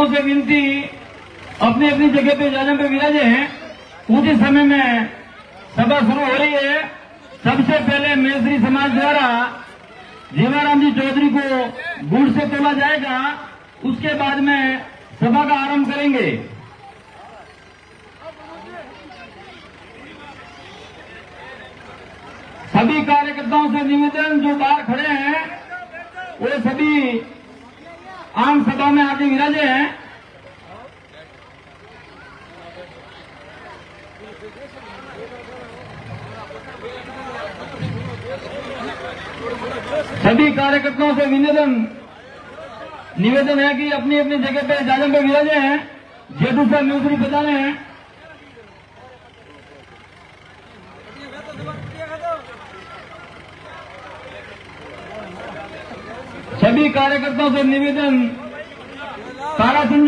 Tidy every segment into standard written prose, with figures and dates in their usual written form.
से विनती अपनी अपनी जगह पे जाने पे विराजे हैं। कुछ ही समय में सभा शुरू हो रही है। सबसे पहले मेसरी समाज द्वारा जीवाराम जी चौधरी को गुड़ से तोला जाएगा। उसके बाद में सभा का आरंभ करेंगे। सभी कार्यकर्ताओं से निवेदन, जो बाहर खड़े हैं वो सभी आम सभा में आके विराजे हैं। सभी कार्यकर्ताओं से निवेदन है कि अपनी अपनी जगह पे जाने पे विराजे हैं। जेठू से म्यूजिक बजाने हैं। सभी कार्यकर्ताओं से निवेदन, तारा सिंह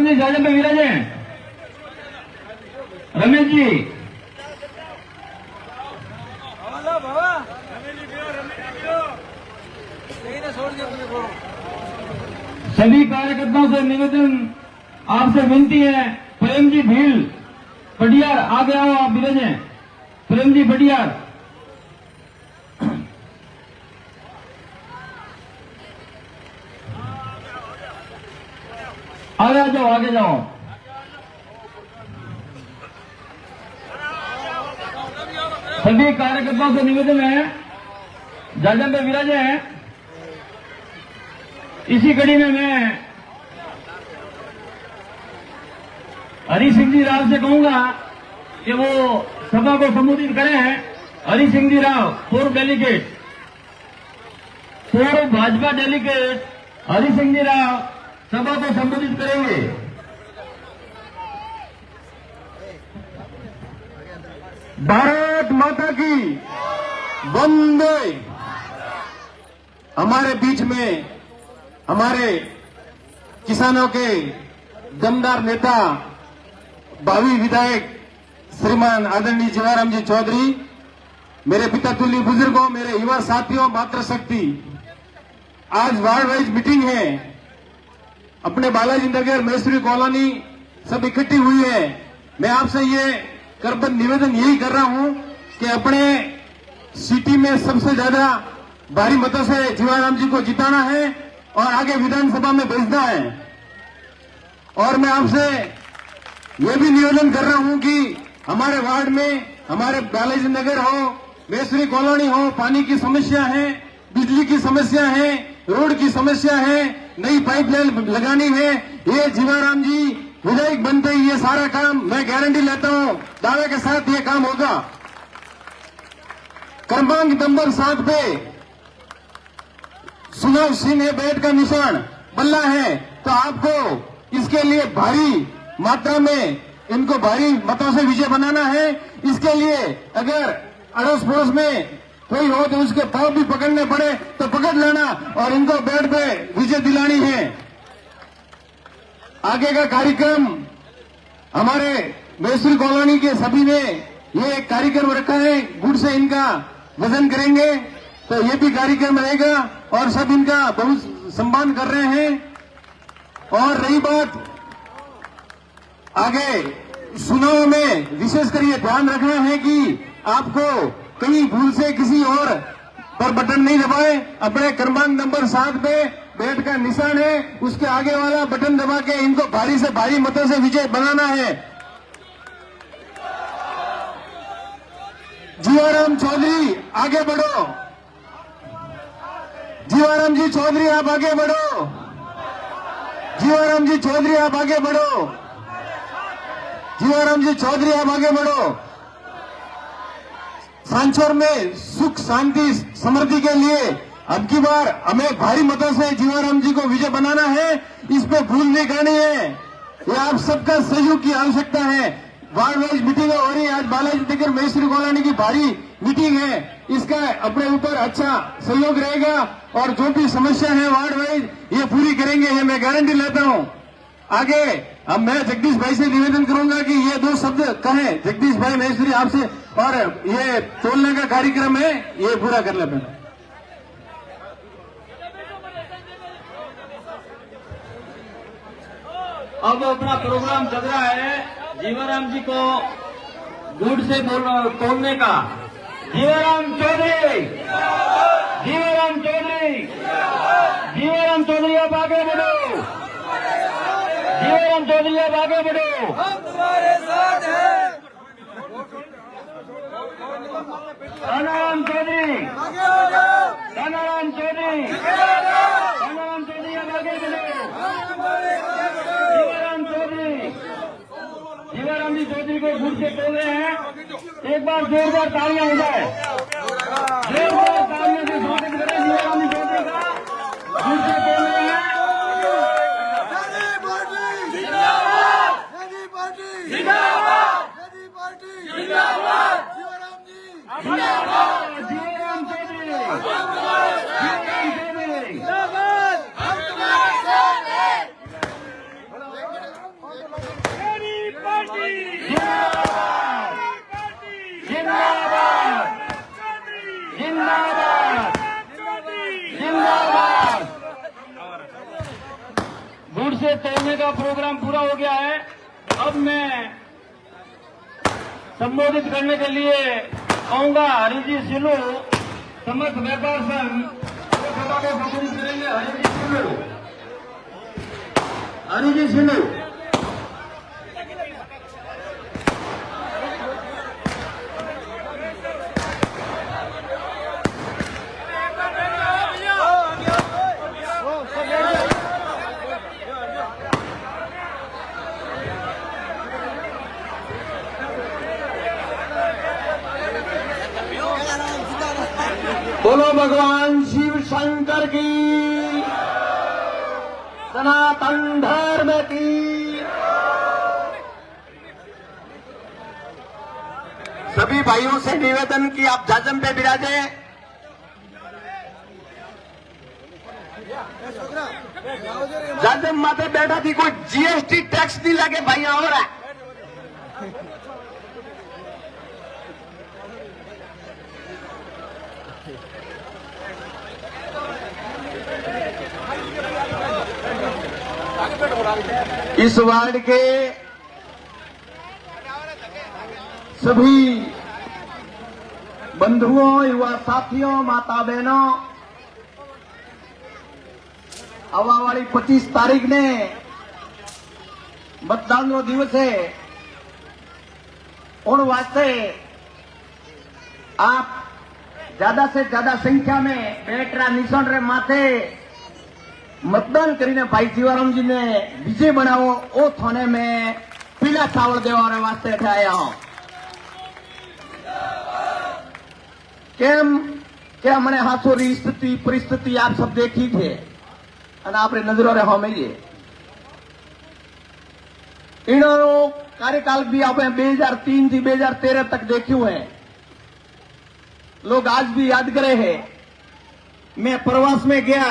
जी जाने पे विराजे हैं। रमेश जी, सभी कार्यकर्ताओं से निवेदन, आपसे विनती है, प्रेम जी भील पटियार आगे आओ, आप विराजे। प्रेम जी पटियार, आगे जाओ। सभी कार्यकर्ताओं से निवेदन है, जाजम पे विराजे हैं। इसी कड़ी में मैं हरि सिंह जी राव से कहूंगा कि वो सभा को संबोधित करें। हरि सिंह जी राव, पूर्व भाजपा डेलीगेट हरि सिंह जी राव सभा को संबोधित करेंगे। भारत माता की वंदे। हमारे बीच में हमारे किसानों के दमदार नेता, भावी विधायक श्रीमान आदरणीय जीवाराम जी चौधरी, मेरे पिता तुल्य बुजुर्गों, मेरे युवा साथियों, मातृशक्ति, आज वार्ड वाइज मीटिंग है। अपने बालाजी नगर मेसरी कॉलोनी सब इकट्ठी हुई है। मैं आपसे ये करबद्ध निवेदन यही कर रहा हूं कि अपने सिटी में सबसे ज्यादा भारी मतों से जीवाराम जी को जिताना है और आगे विधानसभा में भेजना है। और मैं आपसे ये भी निवेदन कर रहा हूं कि हमारे वार्ड में, हमारे बालाजी नगर हो, मेसरी कॉलोनी हो, पानी की समस्या है, बिजली की समस्या है, रोड की समस्या है, नई पाइपलाइन लगानी है। ये जीवाराम जी विधायक बनते ही ये सारा काम, मैं गारंटी लेता हूं, दावे के साथ ये काम होगा। क्रमांक नंबर 7 पे सुनाव सिंह बैठ का निशान बल्ला है, तो आपको इसके लिए भारी मात्रा में इनको भारी मतों से विजय बनाना है। इसके लिए अगर अड़ोस पड़ोस में कोई हो तो उसके पांव भी पकड़ने पड़े तो पकड़ लेना और इनको बैठ पे विजय दिलानी है। आगे का कार्यक्रम हमारे मेसरी कॉलोनी के सभी ने ये एक कार्यक्रम रखा है, गुड़ से इनका वजन करेंगे, तो ये भी कार्यक्रम रहेगा और सब इनका बहुत सम्मान कर रहे हैं। और रही बात आगे चुनाव में, विशेषकर ये ध्यान रखना है कि आपको कहीं भूल से किसी और पर बटन नहीं दबाए। अपने क्रमांक नंबर 7 पे बैठ का निशान है, उसके आगे वाला बटन दबा के इनको भारी से भारी मतों से विजय बनाना है। जीवाराम चौधरी आगे बढ़ो। जीवाराम जी चौधरी आप आगे बढ़ो। जीवाराम जी चौधरी आप आगे बढ़ो। जीवाराम जी चौधरी आप आगे बढ़ो। सांचौर में सुख शांति समृद्धि के लिए अब की बार हमें भारी मतों से जीवाराम जी को विजय बनाना है। इस पे भूल नहीं करनी है। ये आप सबका सहयोग की आवश्यकता है। वार्ड वाइज मीटिंग हो रही है। आज बालाजी नगर मेसरी कॉलोनी की भारी मीटिंग है। इसका अपने ऊपर अच्छा सहयोग रहेगा और जो भी समस्या है वार्ड वाइज ये पूरी करेंगे, ये मैं गारंटी लेता हूं। आगे अब मैं जगदीश भाई से निवेदन करूंगा कि ये 2 शब्द कहें। जगदीश भाई मेसरी आपसे, और ये तोलने का कार्यक्रम है, ये पूरा कर ले पहले। अब अपना प्रोग्राम चल रहा है जीवाराम जी को गुड़ से तोड़ने का। जीवाराम चौधरी, जीवाराम चौधरी, जीवाराम चौधरी आप आगे बढ़ो, जीवाराम चौधरी आप आगे बढ़ो। हम तुम्हारे साथ हैं। कानाराम चौधरी, आगे बढ़ो। कानाराम चौधरी, कानाराम चौधरी आप आगे बढ़ो। हम तुम्हारे साथ हैं। जीवाराम चौधरी, जीवाराम जी चौधरी को गुड़ से तोड़ रहे हैं। एक बार जोरदार तालियां हो जाए, जोरदार तालियों से स्वागत करें जीवाराम जी चौधरी का। गुड़ से तोड़ रहे हैं। नदी पार्टी जिंदाबाद, नदी पार्टी जिंदाबाद, नदी पार्टी जिंदाबाद, जीवाराम जी जिंदाबाद, जीवाराम चौधरी, जीवाराम चौधरी, जिंदाबाद, हम तुम्हारे साथ हैं। नदी पार्टी जिंदाबाद, जिंदाबाद, जिंदाबाद, जिंदाबाद। गुड़ से तोड़ने का प्रोग्राम पूरा हो गया है। अब मैं संबोधित करने के लिए कहूंगा हरिजी सिल्लू, समस्त व्यापार संघ सभा को संबोधित करेंगे। हरिजी सिल्लू, हरिजी सिल्लू। बोलो भगवान शिव शंकर की, सनातन धर्म की। सभी भाइयों से निवेदन कि आप जाजम पे विराजे। जाजम माथे बैठा थी, कोई जीएसटी टैक्स नहीं लगे भाई हो रहा है। इस वार्ड के सभी बंधुओं, युवा साथियों, माता बहनों, आवा वाली 25 तारीख ने मतदान नो दिवस है। उन वास्ते आप ज्यादा से ज्यादा संख्या में बेटरा निशान रे माथे मतदान करीने भाई जीवाराम जी ने विजय बनावो। ओ थाने में पीला चावल देवा वास्ते आया हूं। केम के हमने हाथों स्थिति परिस्थिति आप सब देखी थे અને આપણે નજરો રે હોમેઈએ इनो कार्यकाल भी आपने 2003 થી 2013 तक देखियो है। लोग आज भी याद करे हैं। मैं प्रवास में गया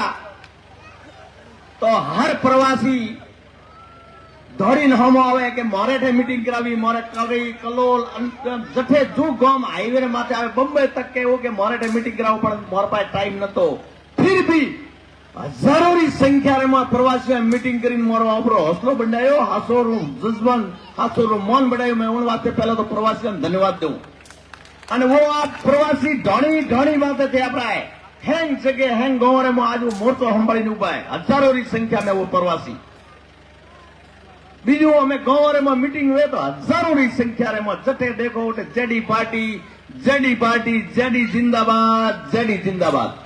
तो हर प्रवासी दौड़ी हम आवे कि मारे थे मीटिंग करावी, मारे करी कलोल जठे जो गांव हाईवे रे माथे आवे बम्बई तक के वो के मारे थे मीटिंग कराव पण मारे पास टाइम न तो। फिर भी जरूरी संख्या में प्रवासी मीटिंग कर हौसलो बढ़ायो, हासोरू जज्बान हासोरू मौन बढ़ायो। मैं उन वास्ते पहले तो प्रवासी धन्यवाद दूं। અને वो आप प्रवासी ढाणी ढाणी बातें थे अपना हैंग जगह हैंग गांव में आज वो मोर्चो संभाली उभा है हजारों की संख्या में वो प्रवासी। बीजू हमें गांव में मीटिंग हुए तो हजारों की संख्या में जटे देखो JD party, JD party, JD जिंदाबाद, जेडी जिंदाबाद।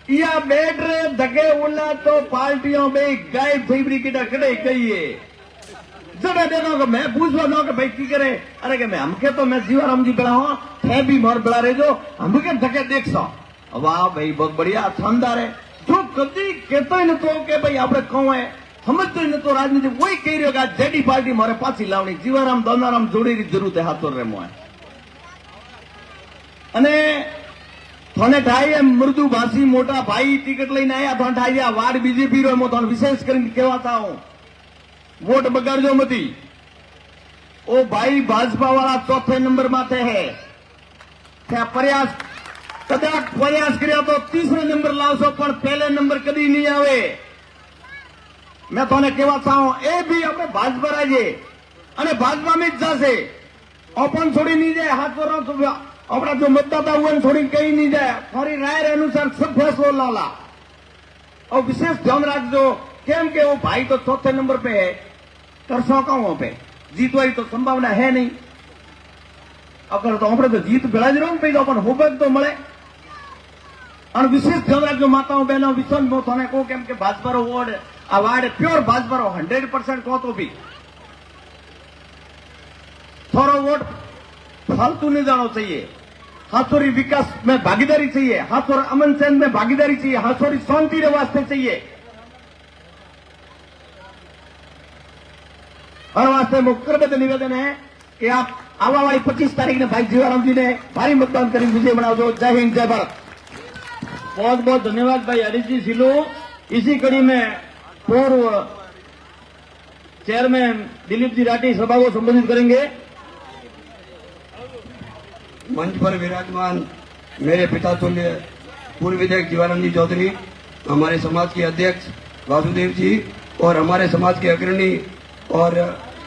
या बैठ रहे धके उल्ला तो पार्टियों में गायब थी ब्रिकेटा कड़े गई है। जब देखो कि मैं पूछवा ना कि भाई की करे, अरे कि मैं हमके तो मैं जीवाराम जी बड़ा हूं, थे भी मोर बड़ा रहे जो हमके धके देख सो। वाह भाई बहुत बढ़िया शानदार है। जो कभी कहते ही न तो कि भाई आपने कौन है समझते ही न तो राजनीति वही कह रहे हो जेडी पार्टी मारे पाछी लावनी जीवाराम दोनाराम जोड़ी की जरूरत है हाथों रे मोए। अने थाने ठाई मृदु भाषी मोटा भाई टिकट लेने आया थाने ठाई वार्ड बीजेपी रो मो थाने विशेष करके कहवाता हूं वोट बगाड़जो मती। ओ भाई भाजपा वाला चौथे नंबर माथे है। क्या प्रयास कदाच प्रयास कर्या तो तीसरे नंबर लावशो पण पहले नंबर कदी नहीं आवे। मैं तोने कहेवा चाहूं ए भी अपने भाजपा राजे અને ભાજપામાં જ જશે ઓપન છોડી નહીં જાય હાથ પર अपना जो मतदाता हुए थोड़ी कहीं नहीं जाए हमारी राय के अनुसार सब फैसलो लाला और विशेष ध्यान रखो केम के वो भाई तो चौथे नंबर पे है तरसोकाओं पे जीतवाई तो संभावना है नहीं अगर तो अपने तो जीत बेड़ा ज रहो पे अपन होबत तो मळे और विशेष ध्यान रखो माताओं बहनों विश्वास में थाने को केम के भाजपा रो वोट आ वार्ड प्योर भाजपा रो 100% को तो भी थोड़ा वोट फालतू नहीं जाना चाहिए हाथोरी विकास में भागीदारी चाहिए हाथोर अमन चैन में भागीदारी चाहिए हाथोरी शांति के वास्ते चाहिए और वास्ते मुख्य निवेदन है कि आप आवा वाली 25 तारीख ने भाई जीवाराम जी ने भारी मतदान कर विजय बनाओ दो। जय हिंद जय भारत। बहुत बहुत धन्यवाद भाई हरीश जी सिलू। इसी कड़ी में पूर्व चेयरमैन दिलीप जी राठी सभा को संबोधित करेंगे। मंच पर विराजमान मेरे पिता तुल्य पूर्व विधायक जीवाराम जी चौधरी, हमारे समाज के अध्यक्ष वासुदेव जी और हमारे समाज के अग्रणी और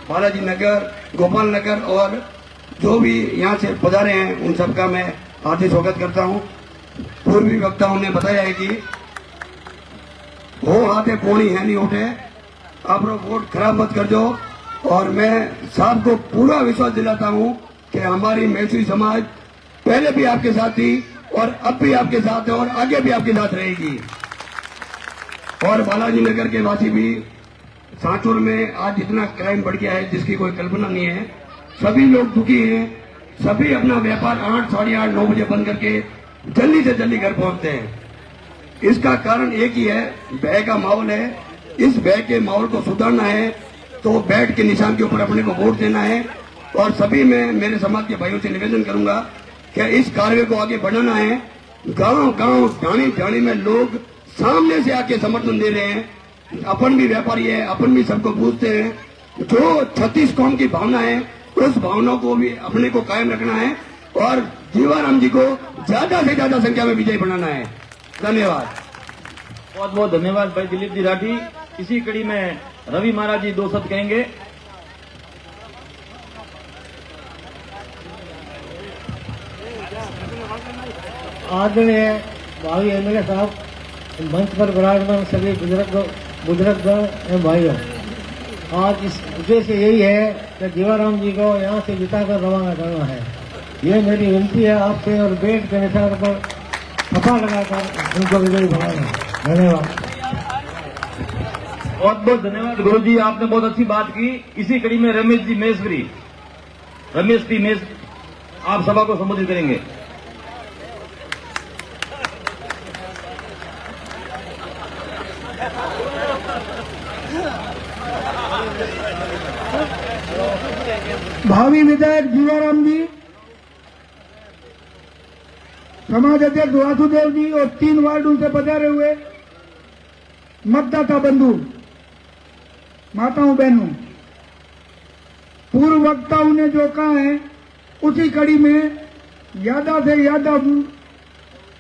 बालाजी नगर, गोपाल नगर और जो भी यहाँ से पधारे हैं उन सबका मैं हार्दिक स्वागत करता हूँ। पूर्वी वक्ताओं ने बताया है कि हो हाथे पोणी है नहीं उठे, आप लोग वोट खराब मत कर दो। और मैं साहब को पूरा विश्वास दिलाता हूँ कि हमारी मैसूरी समाज पहले भी आपके साथ थी और अब भी आपके साथ है और आगे भी आपके साथ रहेगी। और बालाजी नगर के वासी भी, सांचौर में आज इतना क्राइम बढ़ गया है जिसकी कोई कल्पना नहीं है। सभी लोग दुखी हैं, सभी अपना व्यापार 8, साढ़े 8, 9 बजे बंद करके जल्दी से जल्दी घर पहुंचते हैं। इसका कारण एक ही है, भय का माहौल है। इस भय के माहौल को सुधारना है तो बैठ के निशान के ऊपर अपने को वोट देना है। और सभी मैं मेरे समाज के भाइयों से निवेदन करूंगा कि इस कार्य को आगे बढ़ाना है। गांव गांव ढाणी ढाणी में लोग सामने से आके समर्थन दे रहे हैं। अपन भी व्यापारी है, अपन भी सबको पूछते हैं। जो 36 कौम की भावना है उस भावना को भी अपने को कायम रखना है और जीवाराम जी को ज्यादा से ज्यादा संख्या में विजयी बनाना है। धन्यवाद। बहुत बहुत धन्यवाद भाई दिलीप जी राठी। इसी कड़ी में रवि महाराज जी 2 शब्द कहेंगे। आदरणीय भावी एमएलए साहब, मंच पर विराजमान सभी बुजुर्गगण एवं भाइयों, आज इस उद्देश्य यही है कि जीवाराम जी को यहाँ से जिताकर रवाना करना है। ये मेरी विनती है आपसे और बेट के निशान पर थप्पा लगाकर उनको विजयी बनाना। धन्यवाद। बहुत बहुत धन्यवाद गुरु जी, आपने बहुत अच्छी बात की। इसी कड़ी में रमेश जी मेसरी, रमेश पी मेस, आप सभा को संबोधित करेंगे। भावी विधायक जीवाराम जी, समाज अध्यक्ष वासुदेव जी और 3 वार्डों से पधारे हुए मतदाता बंधु, माताओं बहनों, पूर्व वक्ताओं ने जो कहा है उसी कड़ी में ज्यादा से ज्यादा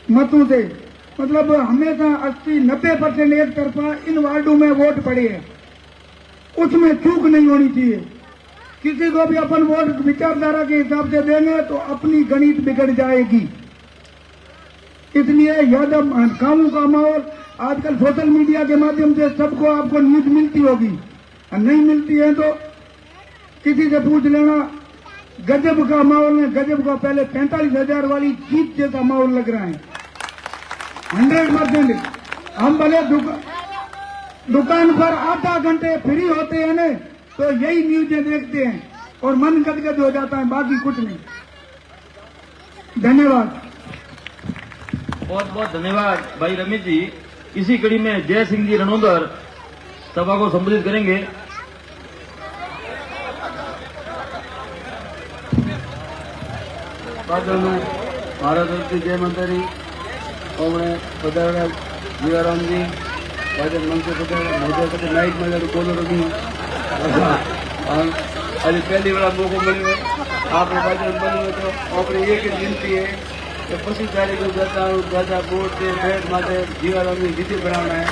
मतों से, मतलब हमेशा 80-90% एक तरफा इन वार्डों में वोट पड़े हैं, उसमें चूक नहीं होनी चाहिए। किसी को भी अपन वोट विचारधारा के हिसाब से देंगे तो अपनी गणित बिगड़ जाएगी। इसलिए ज्यादा कामों का माहौल, आजकल सोशल मीडिया के माध्यम से सबको आपको न्यूज मिलती होगी, और नहीं मिलती है तो किसी से पूछ लेना। गजब का माहौल है, गजब का। पहले 45,000 वाली जीत जैसा माहौल लग रहा है। 100% हम भले दुकान पर आधा घंटे फ्री होते हैं ना तो यही न्यूज़ें देखते हैं और मन गदगद हो जाता है, बाकी कुछ नहीं। धन्यवाद। बहुत बहुत धन्यवाद भाई रमेश जी। इसी कड़ी में जय सिंह जी रणोदर सभा को संबोधित करेंगे। भारत की जय मंत्री हमने पधारा जीवाराम जी भाजप मंच पधारे नाइट में बोलो रही अभी पहली बार मौको मिले आपने भाजप बने तो अपने एक विनती है कि 25 तारीख को दादा वोट से बैठ माते जीवाराम जी जीते बनाना है।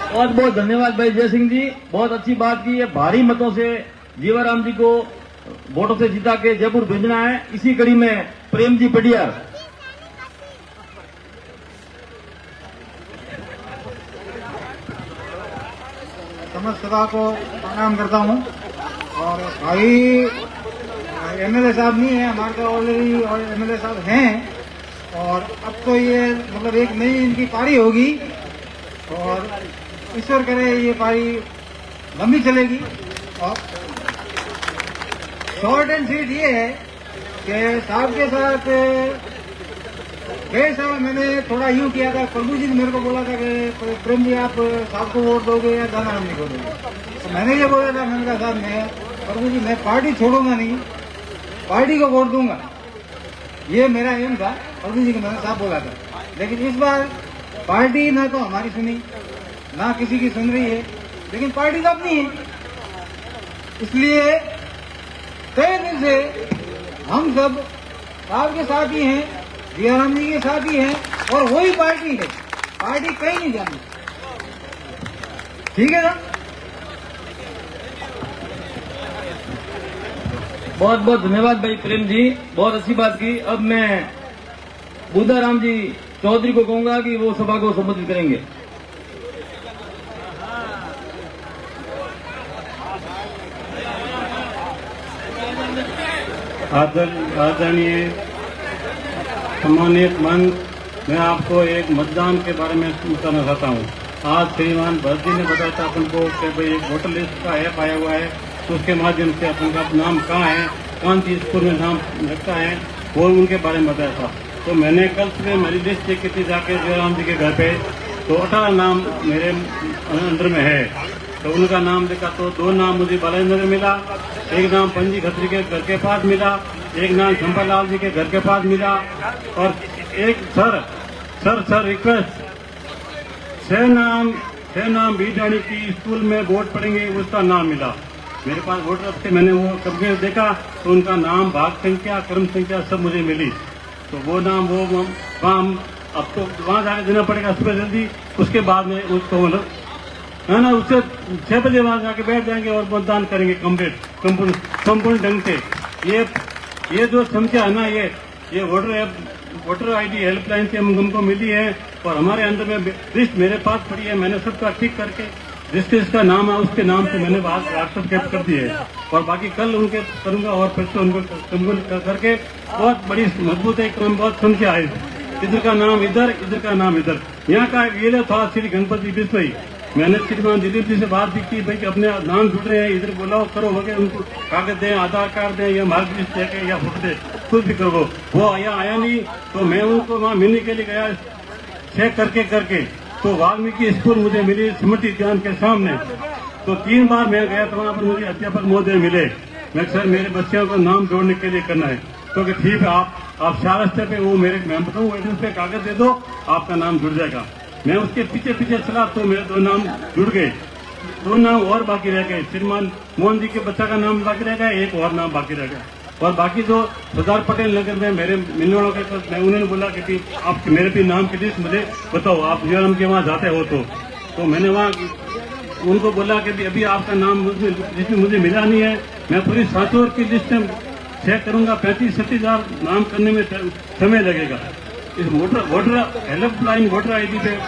बहुत बहुत धन्यवाद भाई जय सिंह जी, बहुत अच्छी बात की है। भारी मतों से जीवाराम जी को वोटों से जिता के जयपुर भेजना है। इसी कड़ी में प्रेम जी पटियार। समस्त सभा को प्रणाम करता हूँ। और भाई एमएलए साहब नहीं है हमारे तो ऑलरेडी, और एमएलए साहब हैं, और अब तो ये मतलब एक नई इनकी पारी होगी और ईश्वर करे ये पारी लंबी चलेगी। और शॉर्ट एंड स्वीट ये है कि साहब के साथ गए साल मैंने थोड़ा यूं किया था। प्रभु जी ने मेरे को बोला था कि प्रेम जी आप साहब को वोट दोगे या दानाराम जी को दोगे, तो मैंने ये बोला था, मैंने कहा साहब मैं प्रभु जी मैं पार्टी छोड़ूंगा नहीं, पार्टी को वोट दूंगा, ये मेरा एम था। प्रभु जी को मैंने साहब बोला था। लेकिन इस बार पार्टी ना तो हमारी सुनी ना किसी की सुन रही है, लेकिन पार्टी तो अपनी है, इसलिए तय दिल से हम सब साहब के साथ ही हैं, जीवाराम जी के साथ ही हैं, और वही पार्टी है, पार्टी कहीं नहीं जानी। ठीक है ना? बहुत बहुत धन्यवाद भाई प्रेम जी, बहुत अच्छी बात की। अब मैं बुद्धाराम जी चौधरी को कहूंगा कि वो सभा को संबोधित करेंगे। आदरणीय सम्मानित मंच, मैं आपको एक मतदान के बारे में बताना चाहता हूँ। आज श्रीमान भरत जी ने बताया था अपन को कि भाई एक वोटर लिस्ट का ऐप आया हुआ है, तो उसके माध्यम से अपन का नाम कहाँ है, कौन सी स्कूल में नाम रखता है, वो उनके बारे में बताया था। तो मैंने कल सुबह मेरी लिस्ट चेक की थी जाके जीवाराम जी के घर पे, तो 18 नाम मेरे अंडर में है। तो उनका नाम देखा तो 2 नाम मुझे बालानगर मिला, एक नाम पंजी खत्री के घर के पास मिला, एक नाम शंपरलाल जी के घर के पास मिला, और एक सर रिक्वेस्ट 6 नाम बीजानी की स्कूल में वोट पड़ेंगे उसका नाम मिला। मेरे पास वोटर थे, मैंने वो करके देखा तो उनका नाम, भाग संख्या, क्रम संख्या सब मुझे मिली। तो वो नाम वो काम अब तो वहां जाकर देना पड़ेगा सुबह जल्दी, उसके बाद में उसको मतलब है ना, उससे 6 बजे वहां जाके बैठ जाएंगे और मतदान करेंगे संपूर्ण ढंग से। ये जो संख्या है ना, ये वोटर आईडी हेल्पलाइन से हमको मिली है, और हमारे अंदर में लिस्ट मेरे पास पड़ी है। मैंने सबका ठीक करके जिसका नाम है उसके नाम से मैंने व्हाट्सएप कैप कर दिए, और बाकी कल उनके करूंगा और फिर से उनको संबोधित करके बहुत बड़ी मजबूत है, बहुत संख्या है। इधर का नाम इधर, इधर का नाम इधर। यहाँ का ये था श्री गणपति बिश्नोई। मैंने श्रीमान दिलीप जी से बात भी की भाई अपने नाम जुड़ रहे हैं, इधर बुलाओ करो वगैरह, उनको कागज दें, आधार कार्ड दें या मार्कलिस्ट दें या फोटो दे, कुछ भी करो। वो यहाँ आया नहीं, तो मैं उनको वहाँ मिलने के लिए गया चेक करके तो वाल्मीकि स्कूल मुझे मिली स्मृति उद्यान के सामने। तो 3 बार मैं गया तो वहाँ पर मुझे अध्यापक महोदय मिले। मैं सर मेरे बच्चों को नाम जोड़ने के लिए करना है, तो कि ठीक है आप 4 रस्ते पे वो मैं बताऊँ एड्रेस पे कागज दे दो, आपका नाम जुड़ जाएगा। मैं उसके पीछे चला तो मेरे 2 नाम जुड़ गए, 2 नाम और बाकी रह गए। श्रीमान मोहन जी के बच्चा का नाम बाकी रह गया, एक और नाम बाकी रह गया। और बाकी जो सरदार पटेल नगर में मेरे मिलने वालों के पास मैं उन्होंने बोला कि आप मेरे भी नाम की लिस्ट मुझे बताओ, आप जीवाराम के वहाँ जाते हो तो मैंने वहाँ उनको बोला कि अभी आपका नाम जिसमें मुझे मिला नहीं है, मैं पूरी 7 की लिस्ट में चेक करूंगा, 35-37 हजार नाम करने में समय लगेगा। इस वोटर हेल्पलाइन वोटर आईडी पे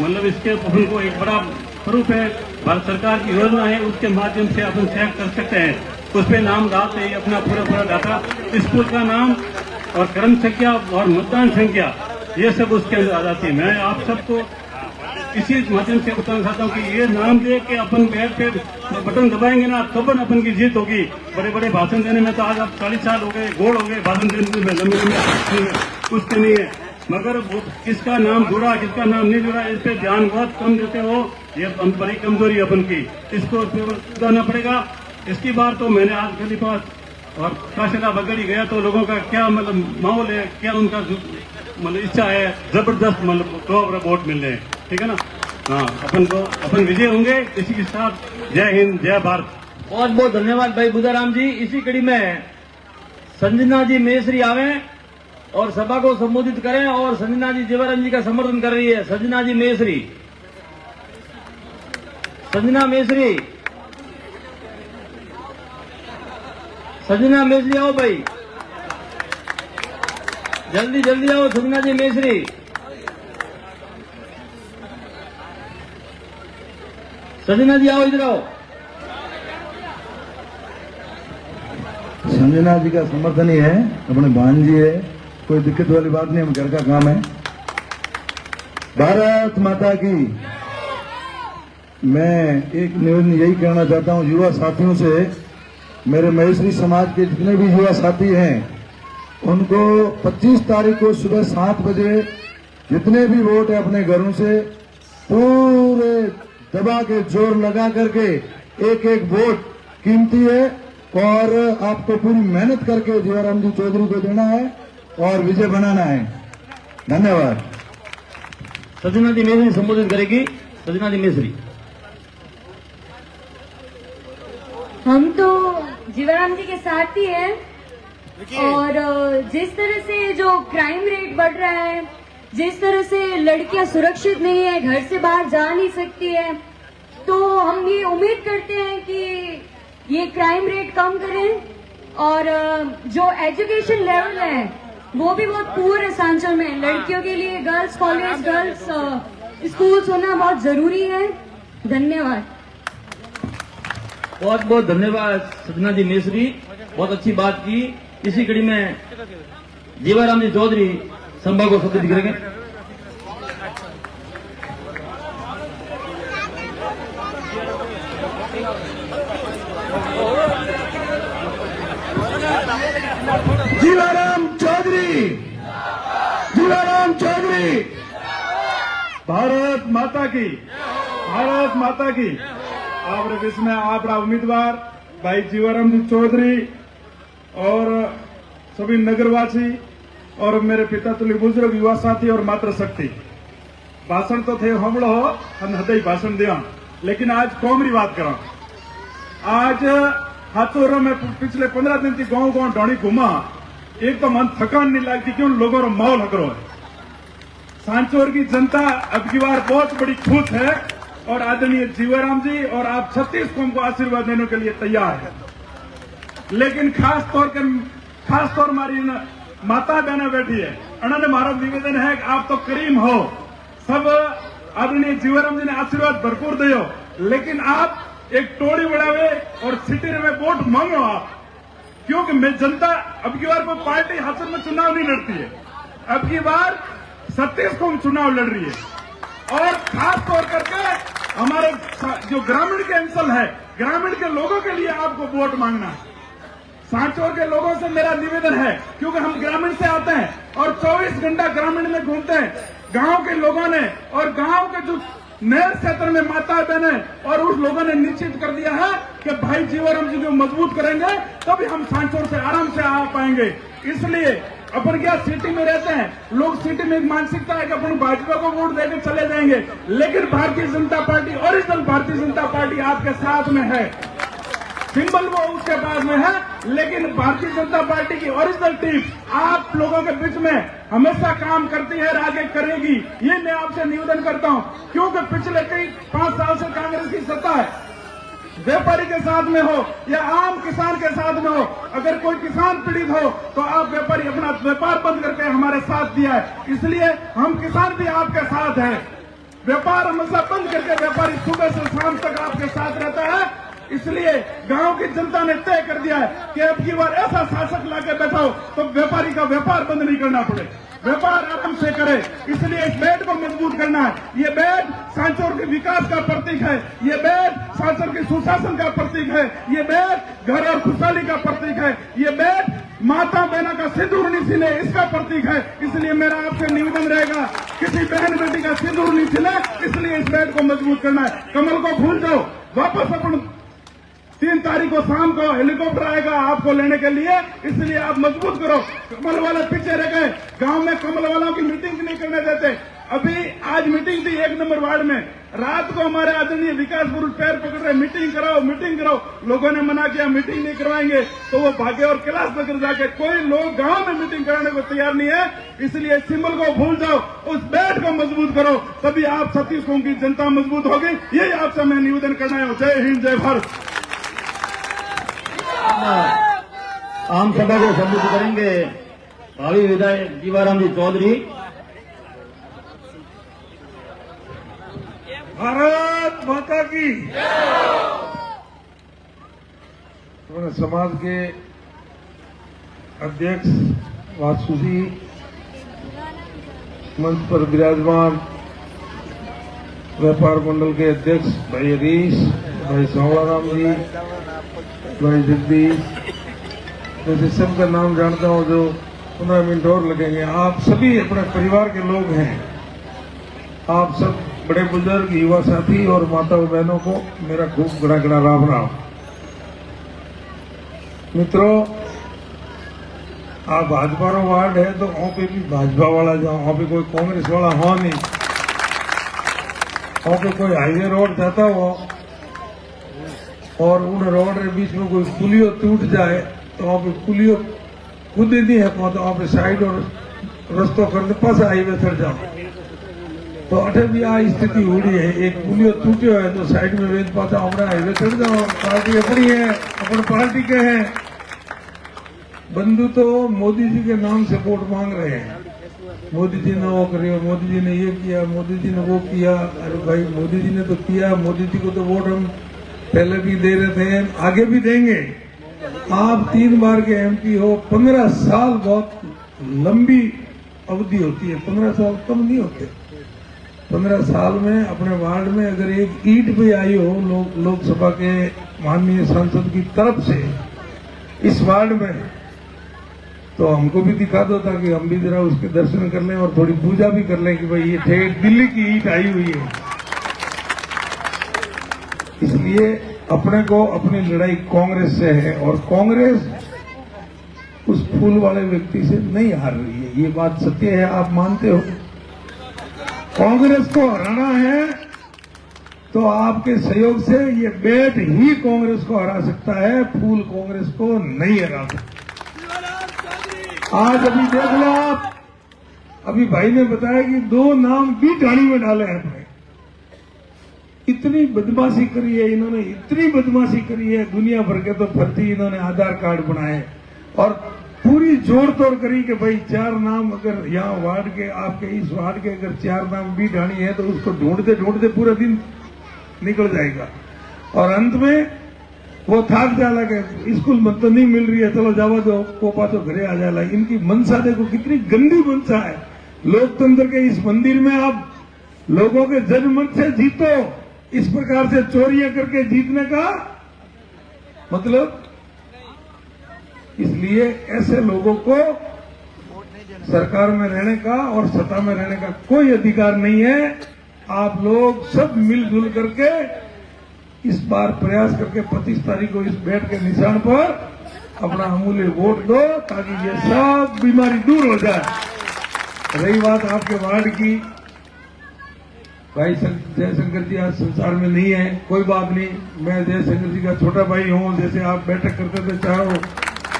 मतलब इसके उनको एक बड़ा प्रूफ है, भारत सरकार की योजना है, उसके माध्यम से अपन चेक कर सकते हैं। उस पे नाम डालते ही अपना पूरा डाटा, स्कूल का नाम और क्रम संख्या और मतदान संख्या, ये सब उसके अंदर आ जाती है। मैं आप सबको इसी माध्यम से बताना चाहता हूँ कि ये नाम दे के अपन बैठ पे बटन दबाएंगे ना, तब अपन की जीत होगी। बड़े बड़े भाषण देने में तो आज आप 40 साल हो गए, गोड़ हो गए भाषण देने में, लंबे कुछ तो नहीं है। मगर किसका नाम जुड़ा किसका नाम नहीं जुड़ा, इस पे ध्यान बहुत कम देते हो, ये बड़ी कमजोरी अपन की, इसको सुधारना पड़ेगा। इसकी बार तो मैंने आज गली पास और काशिला बगड़ी गया तो लोगों का क्या मतलब माहौल है, क्या उनका मतलब इच्छा है, जबरदस्त मतलब 2 वोट मिल रहे हैं, ठीक है ना। हाँ, अपन विजय होंगे। इसी के साथ जय हिंद, जय भारत। बहुत बहुत धन्यवाद भाई बुद्धाराम जी। इसी कड़ी में संजना जी मेसरी आवे और सभा को संबोधित करें। और संजना जी जीवाराम जी का समर्थन कर रही है। संजना जी मेसरी, संजना मेसरी, संजना मेसरी आओ भाई, जल्दी जल्दी आओ संजना जी मेसरी। संजना जी आओ, इधर आओ। संजना जी का समर्थन ही है, अपने भांजी है, कोई दिक्कत वाली बात नहीं, हम घर का काम है। भारत माता की। मैं एक निवेदन यही कहना चाहता हूं युवा साथियों से, मेरे महेश्वरी समाज के जितने भी युवा साथी हैं उनको 25 तारीख को सुबह 7 बजे जितने भी वोट है अपने घरों से पूरे दबा के जोर लगा करके एक एक वोट कीमती है और आपको पूरी मेहनत करके जीवाराम जी चौधरी को देना है और विजय बनाना है। धन्यवाद। संजना जी मेसरी संबोधित करेगी। संजना जी मेसरी। हम तो जीवाराम जी के साथ ही हैं और जिस तरह से जो क्राइम रेट बढ़ रहा है, जिस तरह से लड़कियां सुरक्षित नहीं है, घर से बाहर जा नहीं सकती है, तो हम ये उम्मीद करते हैं कि ये क्राइम रेट कम करें। और जो एजुकेशन लेवल है वो भी बहुत पुअर है सांचौर में। लड़कियों के लिए गर्ल्स कॉलेज, गर्ल्स स्कूल्स होना बहुत जरूरी है। धन्यवाद। बहुत बहुत धन्यवाद संजना जी मेसरी, बहुत अच्छी बात की। इसी कड़ी में जीवाराम जी चौधरी संभा को संबोधित करेंगे। जीवाराम चौधरी, जीवाराम चौधरी। भारत माता की, भारत माता की। आपरे बीच में आपरा उम्मीदवार भाई जीवाराम जी चौधरी और सभी नगरवासी और मेरे पिता तुल्य बुजुर्ग युवा साथी और मातृ शक्ति। भाषण तो थे हमड़ो हम हृदय भाषण दिया, लेकिन आज कौमरी बात करा। आज हाथों में पिछले 15 दिन की गांव गांव ढोणी घुमा, एक तो मन थकान नहीं लगती, क्यों लोगों का माहौल हकरो है। सांचौर की जनता अब की बार बहुत बड़ी खुश है और आदरणीय जीवाराम जी और आप 36 कौम को आशीर्वाद देने के लिए तैयार है। लेकिन खास तौर हमारी माता बहना बैठी है, उन्होंने हमारा निवेदन है कि आप तो करीम हो, सब आदरणीय जीवाराम जी ने आशीर्वाद भरपूर दियो, लेकिन आप एक टोली बढ़ावे और सिटी में वोट मांगो आप, क्योंकि मैं जनता अब की बार कोई पार्टी हासिल में चुनाव नहीं लड़ती है। अब की बार 37 कौम चुनाव लड़ रही है और खास तौर करके हमारे जो ग्रामीण के अंचल है, ग्रामीण के लोगों के लिए आपको वोट मांगना है। सांचौर के लोगों से मेरा निवेदन है, क्योंकि हम ग्रामीण से आते हैं और 24 घंटा ग्रामीण में घूमते हैं। गांव के लोगों ने और गांव के जो नहर क्षेत्र में माता बहने और उस लोगों ने निश्चित कर दिया है कि भाई जीवाराम जी को मजबूत करेंगे तभी हम सांचौर से आराम से आ पाएंगे। इसलिए अपन क्या सिटी में रहते हैं, लोग सिटी में एक मानसिकता है कि अपन भाजपा को वोट देकर चले जाएंगे, लेकिन Bharatiya Janata party, original Bharatiya Janata party आपके साथ में है। सिंबल वो उसके पास में है, लेकिन भारतीय जनता पार्टी की ओरिजिनल टीम आप लोगों के बीच में हमेशा काम करती है और आगे करेगी। ये मैं आपसे निवेदन करता हूं, क्योंकि पिछले कई 5 साल से कांग्रेस की सत्ता है। व्यापारी के साथ में हो या आम किसान के साथ में हो, अगर कोई किसान पीड़ित हो तो आप व्यापारी अपना व्यापार बंद करके हमारे साथ दिया है, इसलिए हम किसान भी आपके साथ हैं। व्यापार हमेशा बंद करके व्यापारी सुबह से शाम तक आपके साथ रहता है। इसलिए गांव की जनता ने तय कर दिया है कि अब की बार ऐसा शासक लाके बैठाओ तो व्यापारी का व्यापार बंद नहीं करना पड़े, व्यापार आराम से करे। इसलिए इस बेड को मजबूत करना है। ये बेड सांचौर के विकास का प्रतीक है, ये बेड सांचौर के सुशासन का प्रतीक है, ये बेड घर और खुशहाली का प्रतीक है, ये बेड माता बहना का सिंदूर नहीं सिले इसका प्रतीक है। इसलिए मेरा आपसे निवेदन रहेगा, किसी बहन बेटी का सिंदूर नहीं सिले, इसलिए इस बेड को मजबूत करना है। कमल को भूल जाओ, वापस अपन 3 तारीख को शाम को हेलीकॉप्टर आएगा आपको लेने के लिए, इसलिए आप मजबूत करो। कमल वाले पीछे रह गए, गांव में कमल वालों की मीटिंग नहीं करने देते। अभी आज मीटिंग थी 1 नंबर वार्ड में, रात को हमारे आदरणीय विकास पुरुष पैर पकड़ रहे, मीटिंग कराओ। लोगों ने मना किया, मीटिंग नहीं करवाएंगे, तो वो भागे और कैलाश नगर जाके कोई लोग गांव में मीटिंग कराने को तैयार नहीं है। इसलिए सिंबल को भूल जाओ, उस बैठ को मजबूत करो, तभी आप छत्तीसगढ़ की जनता मजबूत होगी। यही आपसे मैं निवेदन करना है। जय हिंद, जय भारत। आम सभा को संबोधित करेंगे भावी विधायक जीवाराम जी चौधरी। भारत माता की। अपने समाज के अध्यक्ष वासु जी, मंच पर विराजमान व्यापार मंडल के अध्यक्ष भाई हरीश, भाई सांवलाराम जी, भाई जगदीश, जैसे सबका नाम जानता हूँ, जो 15 मिनट और लगेंगे। आप सभी अपने परिवार के लोग हैं। आप सब बड़े बुजुर्ग, युवा साथी और माता बहनों को मेरा खूब बड़ा बड़ा राम राम। मित्रों, आप भाजपा रो वार्ड है तो वहां पे भी भाजपा वाला जाओ, वहां पे कोई कांग्रेस वाला हो नहीं। वहां पे कोई हाईवे रोड जाता हो और उन रोड के बीच में कोई पुलियो टूट जाए तो वहां पे पुलियो खुद ही नहीं है, तो वहां पे साइड और रस्तों करने पास हाईवे चढ़ जाओ। तो अठे भी आ स्थिति हो रही है, एक पुलियो टूटे है तो साइड में वेद पाता हमारा हाईवे चढ़ जाओ। पार्टी अपनी है, अपन पार्टी के हैं। बंधु तो मोदी जी के नाम से वोट मांग रहे हैं। मोदी जी ने वो करियो, मोदी जी ने ये किया, मोदी जी ने वो किया। अरे भाई, मोदी जी ने तो किया, मोदी जी को तो वोट हम पहले भी दे रहे थे, आगे भी देंगे। आप 3 बार के MP हो, 15 साल बहुत लंबी अवधि होती है, 15 साल कम नहीं होते। 15 साल में अपने वार्ड में अगर एक ईंट भी आई हो लोकसभा के माननीय सांसद की तरफ से इस वार्ड में, तो हमको भी दिखा दो ताकि हम भी जरा उसके दर्शन कर लें और थोड़ी पूजा भी कर लें कि भाई ये ठेठ दिल्ली की ईंट आई हुई है। इसलिए अपने को अपनी लड़ाई कांग्रेस से है और कांग्रेस उस फूल वाले व्यक्ति से नहीं हार रही है। ये बात सत्य है, आप मानते हो। कांग्रेस को हराना है तो आपके सहयोग से ये बैठ ही कांग्रेस को हरा सकता है, फूल कांग्रेस को नहीं हरा सकता। आज अभी देख लो आप, अभी भाई ने बताया कि 2 नाम भी गाड़ी में डाले हैं अपने। इतनी बदमाशी करी है इन्होंने, इतनी बदमाशी करी है। दुनिया भर के तो फर्जी इन्होंने आधार कार्ड बनाए और पूरी जोड़ तोड़ करी कि भाई 4 नाम अगर यहाँ वार्ड के, आपके इस वार्ड के अगर 4 नाम भी ढाणी है तो उसको ढूंढते ढूंढते पूरा दिन निकल जाएगा और अंत में वो थाक जाला के स्कूल में तो नहीं मिल रही है, चलो जावा दो, कोपा तो घरे आ जाला। इनकी मनसा देखो कितनी गंदी मनसा है। लोकतंत्र के इस मंदिर में आप लोगों के जनमत से जीतो, इस प्रकार से चोरियां करके जीतने का मतलब। इसलिए ऐसे लोगों को सरकार में रहने का और सत्ता में रहने का कोई अधिकार नहीं है। आप लोग सब मिलजुल करके इस बार प्रयास करके 25 तारीख को इस बैठ के निशान पर अपना अमूल्य वोट दो ताकि ये सब बीमारी दूर हो जाए। रही बात आपके वार्ड की, भाई जयशंकर जी आज संसार में नहीं है, कोई बात नहीं, मैं जयशंकर जी का छोटा भाई हूं। जैसे आप बैठक करते थे चारों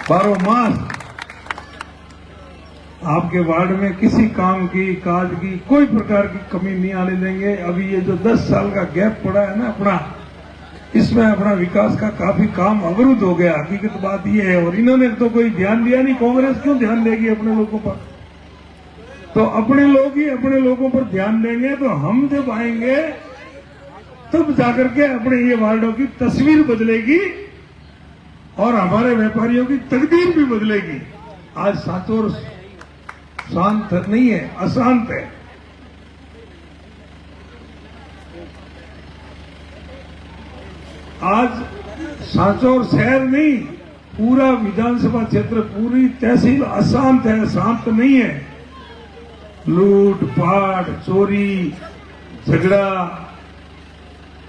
12 मास, आपके वार्ड में किसी काम की, काज की कोई प्रकार की कमी नहीं आने देंगे। अभी ये जो 10 साल का गैप पड़ा है ना अपना, इसमें अपना विकास का काफी काम अवरुद्ध हो गया। हकीकत बात ये है। और इन्होंने तो कोई ध्यान दिया नहीं, कांग्रेस क्यों ध्यान देगी अपने लोगों पर? तो अपने लोग ही अपने लोगों पर ध्यान देंगे तो हम जब आएंगे तब जाकर के अपने ये वार्डों की तस्वीर बदलेगी और हमारे व्यापारियों की तकदीर भी बदलेगी। आज सांचौर शांत नहीं है, अशांत है। आज सांचौर शहर नहीं, पूरा विधानसभा क्षेत्र, पूरी तहसील अशांत है, शांत नहीं है। लूट पाट, चोरी, झगड़ा,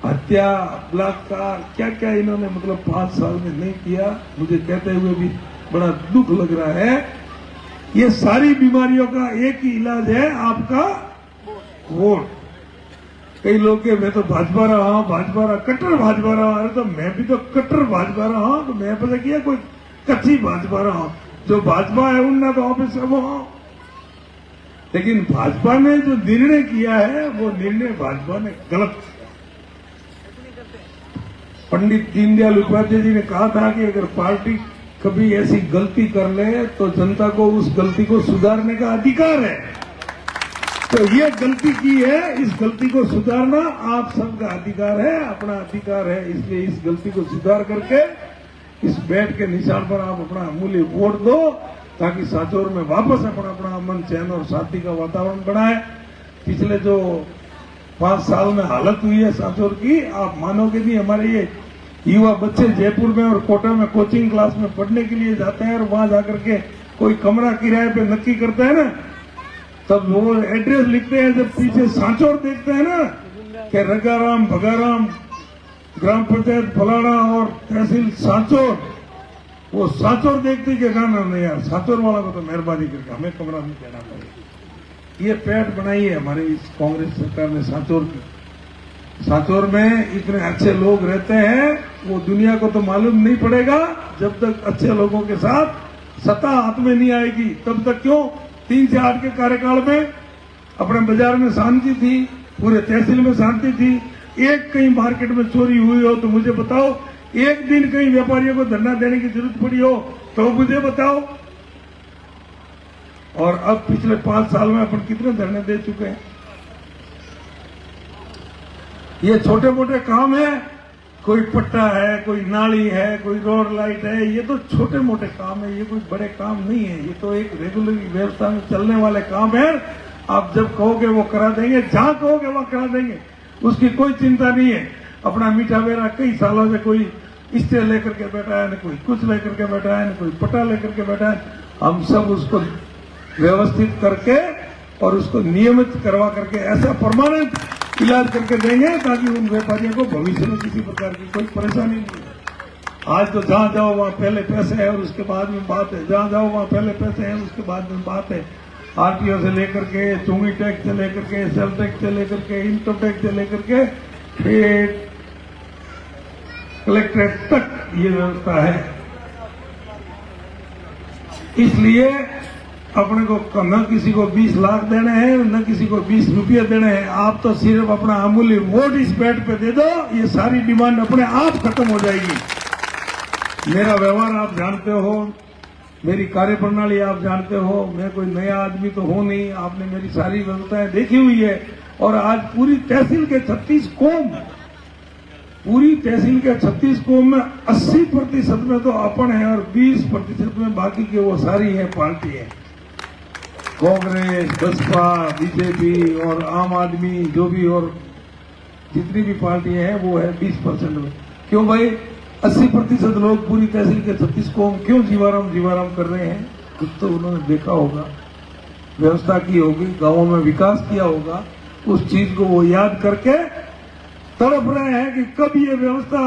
हत्या, बलात्कार, क्या क्या इन्होंने मतलब 5 साल में नहीं किया। मुझे कहते हुए भी बड़ा दुख लग रहा है। ये सारी बीमारियों का एक ही इलाज है, आपका वोट। कई लोग के मैं तो भाजपा रहा हूं, भाजपा रहा, कट्टर भाजपा रहा। अरे तो मैं भी तो कट्टर भाजपा रहा हूं, तो मैं पता किया कोई कच्ची भाजपा रहा हूं। जो भाजपा है उनने तो ऑफिस सब हो, लेकिन भाजपा ने जो निर्णय किया है वो निर्णय भाजपा ने गलत। पंडित दीनदयाल उपाध्याय जी ने कहा था कि अगर पार्टी कभी ऐसी गलती कर ले तो जनता को उस गलती को सुधारने का अधिकार है। तो ये गलती की है, इस गलती को सुधारना आप सबका अधिकार है, अपना अधिकार है। इसलिए इस गलती को सुधार करके इस बैट के निशान पर आप अपना अमूल्य वोट दो, ताकि सांचौर में वापस अपना अपना अमन चैन और शांति का वातावरण बनाए। पिछले जो 5 साल में हालत हुई है सांचौर की, आप मानोगे नहीं। हमारे ये युवा बच्चे जयपुर में और कोटा में कोचिंग क्लास में पढ़ने के लिए जाते हैं, और वहां जाकर के कोई कमरा किराए पे नक्की करता है ना, तब वो एड्रेस लिखते हैं, जब पीछे सांचौर देखते हैं ना कि रगाराम, भगाराम, ग्राम पंचायत फलाना और तहसील सांचौर, वो सांचौर देखते कि ना नहीं यार, सांचौर वाला को तो मेहरबानी करके हमें कमरा नहीं देना पड़ेगा। ये पैठ बनाई है हमारी इस कांग्रेस सरकार ने सांचौर की। सांचौर में इतने अच्छे लोग रहते हैं, वो दुनिया को तो मालूम नहीं पड़ेगा जब तक अच्छे लोगों के साथ सत्ता हाथ में नहीं आएगी। तब तक क्यों 3 से 8 के कार्यकाल में अपने बाजार में शांति थी, पूरे तहसील में शांति थी। एक कहीं मार्केट में चोरी हुई हो तो मुझे बताओ, एक दिन कहीं व्यापारियों को धरना देने की जरूरत पड़ी हो तो मुझे बताओ। और अब पिछले 5 साल में अपन कितने धरने दे चुके हैं। ये छोटे मोटे काम है, कोई पट्टा है, कोई नाली है, कोई रोड लाइट है, ये तो छोटे मोटे काम है, ये कोई बड़े काम नहीं है। ये तो एक रेगुलर व्यवस्था में चलने वाले काम है। आप जब कहोगे वो करा देंगे, जहां कहोगे वहां करा देंगे, उसकी कोई चिंता नहीं है। अपना मीठा बेरा कई सालों से कोई स्टे लेकर के बैठा है, न कोई कुछ लेकर के बैठा है, न कोई पट्टा लेकर के बैठा है। हम सब उसको व्यवस्थित करके और उसको नियमित करवा करके ऐसा परमानेंट इलाज करके देंगे, ताकि उन व्यापारियों को भविष्य में किसी प्रकार की कोई परेशानी नहीं है। आज तो जहां जाओ वहां पहले पैसे है और उसके बाद में बात है, जहां जाओ वहां पहले पैसे है उसके बाद में बात है। आरटीओ से लेकर के, चुंगी टैक्स से लेकर के, सेल टैक्स से लेकर के, इनकम टैक्स से लेकर के, फिर कलेक्ट्रेट तक ये व्यवस्था है। इसलिए अपने को न किसी को 20 लाख देने हैं, न किसी को 20 रुपये देने हैं। आप तो सिर्फ अपना अमूल्य वोट इस बैट पे दे दो, ये सारी डिमांड अपने आप खत्म हो जाएगी। मेरा व्यवहार आप जानते हो, मेरी कार्यप्रणाली आप जानते हो, मैं कोई नया आदमी तो हूं नहीं। आपने मेरी सारी व्यवस्थाएं देखी हुई है। और आज पूरी तहसील के 36 कौम, पूरी तहसील के 36 कौम में 80% में तो अपन है और 20% में बाकी के वो सारी है पार्टी है। कांग्रेस, बसपा, बीजेपी और आम आदमी, जो भी और जितनी भी पार्टी है वो है 20% में। क्यों भाई 80% लोग पूरी तहसील के 36 कौम क्यों जीवाराम जीवाराम कर रहे हैं? कुछ तो उन्होंने देखा होगा, व्यवस्था की होगी, गांवों में विकास किया होगा, उस चीज को वो याद करके तड़प रहे हैं कि कब ये व्यवस्था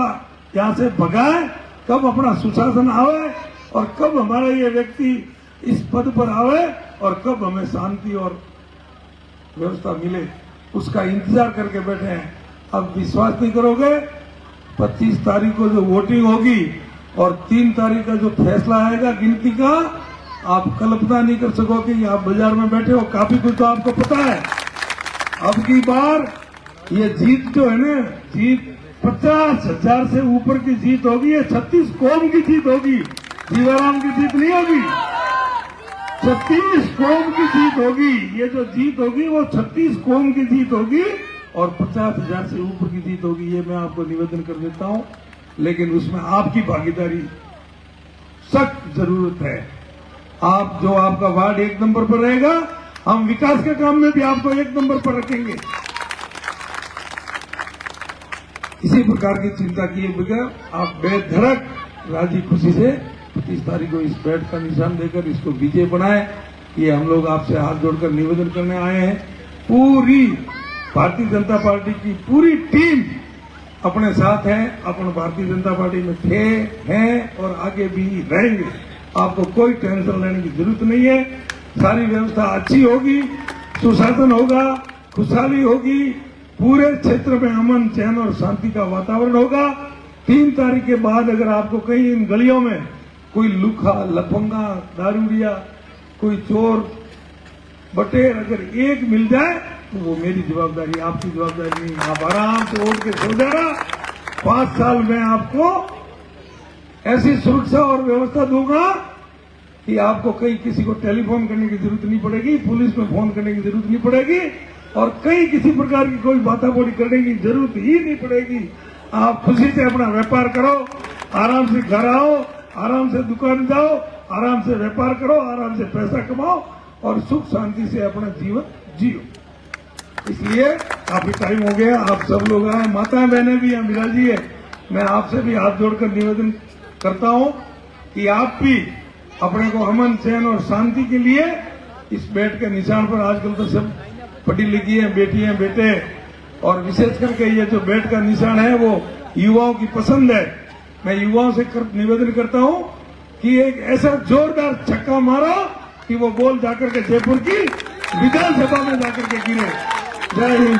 यहाँ से भगाए, कब अपना सुशासन आवे और कब हमारा ये व्यक्ति इस पद पर आवे और कब हमें शांति और व्यवस्था मिले, उसका इंतजार करके बैठे हैं। अब विश्वास नहीं करोगे, 25 तारीख को जो वोटिंग होगी और 3 तारीख का जो फैसला आएगा गिनती का, आप कल्पना नहीं कर सकोगे कि आप बाजार में बैठे हो, काफी कुछ तो आपको पता है। अब की बार ये जीत जो है ना, जीत 50,000 से ऊपर की जीत होगी। ये 36 कौम की जीत होगी, जीवाराम की जीत नहीं होगी। 36 कौम की जीत होगी। ये जो जीत होगी वो 36 कौम की जीत होगी और 50,000 से ऊपर की जीत होगी। ये मैं आपको निवेदन कर देता हूं, लेकिन उसमें आपकी भागीदारी सख्त जरूरत है। आप जो आपका वार्ड 1 नंबर पर रहेगा, हम विकास के काम में भी आपको 1 नंबर पर रखेंगे। इसी प्रकार की चिंता किए बगैर आप बेधड़क राजी खुशी से 25 तारीख को इस बैट का निशान देकर इसको विजय बनाए। ये हम लोग आपसे हाथ जोड़कर निवेदन करने आए हैं। पूरी भारतीय जनता पार्टी की पूरी टीम अपने साथ है, अपन भारतीय जनता पार्टी में थे, हैं और आगे भी रहेंगे। आपको कोई टेंशन लेने की जरूरत नहीं है। सारी व्यवस्था अच्छी होगी, सुशासन होगा, खुशहाली होगी, पूरे क्षेत्र में अमन चैन और शांति का वातावरण होगा। 3 तारीख के बाद अगर आपको कहीं इन गलियों में कोई लुखा, लफंगा, दारूडिया, कोई चोर बटेर अगर एक मिल जाए तो वो मेरी जवाबदारी, आपकी जवाबदारी नहीं। आप आराम से उठ के सो जाना। 5 साल में आपको ऐसी सुरक्षा और व्यवस्था दूंगा कि आपको कहीं किसी को टेलीफोन करने की जरूरत नहीं पड़ेगी, पुलिस में फोन करने की जरूरत नहीं पड़ेगी और कहीं किसी प्रकार की कोई बाताबोली करने की जरूरत ही नहीं पड़ेगी। आप खुशी से अपना व्यापार करो, आराम से घर आओ, आराम से दुकान जाओ, आराम से व्यापार करो, आराम से पैसा कमाओ और सुख शांति से अपना जीवन जियो। इसलिए काफी टाइम हो गया, आप सब लोग आए, माताएं बहनें भी यहाँ विराजी है। मैं आपसे भी हाथ जोड़कर निवेदन करता हूँ कि आप भी अपने को अमन चैन और शांति के लिए इस बेट के निशान पर, आजकल तो सब पढ़ी लिखी है बेटियां बेटे, और विशेष करके ये जो बेट का निशान है वो युवाओं की पसंद है। मैं युवाओं से निवेदन करता हूँ कि एक ऐसा जोरदार छक्का मारो कि वो बॉल जाकर के जयपुर की विधानसभा में जाकर के गिरे। जय हिंद।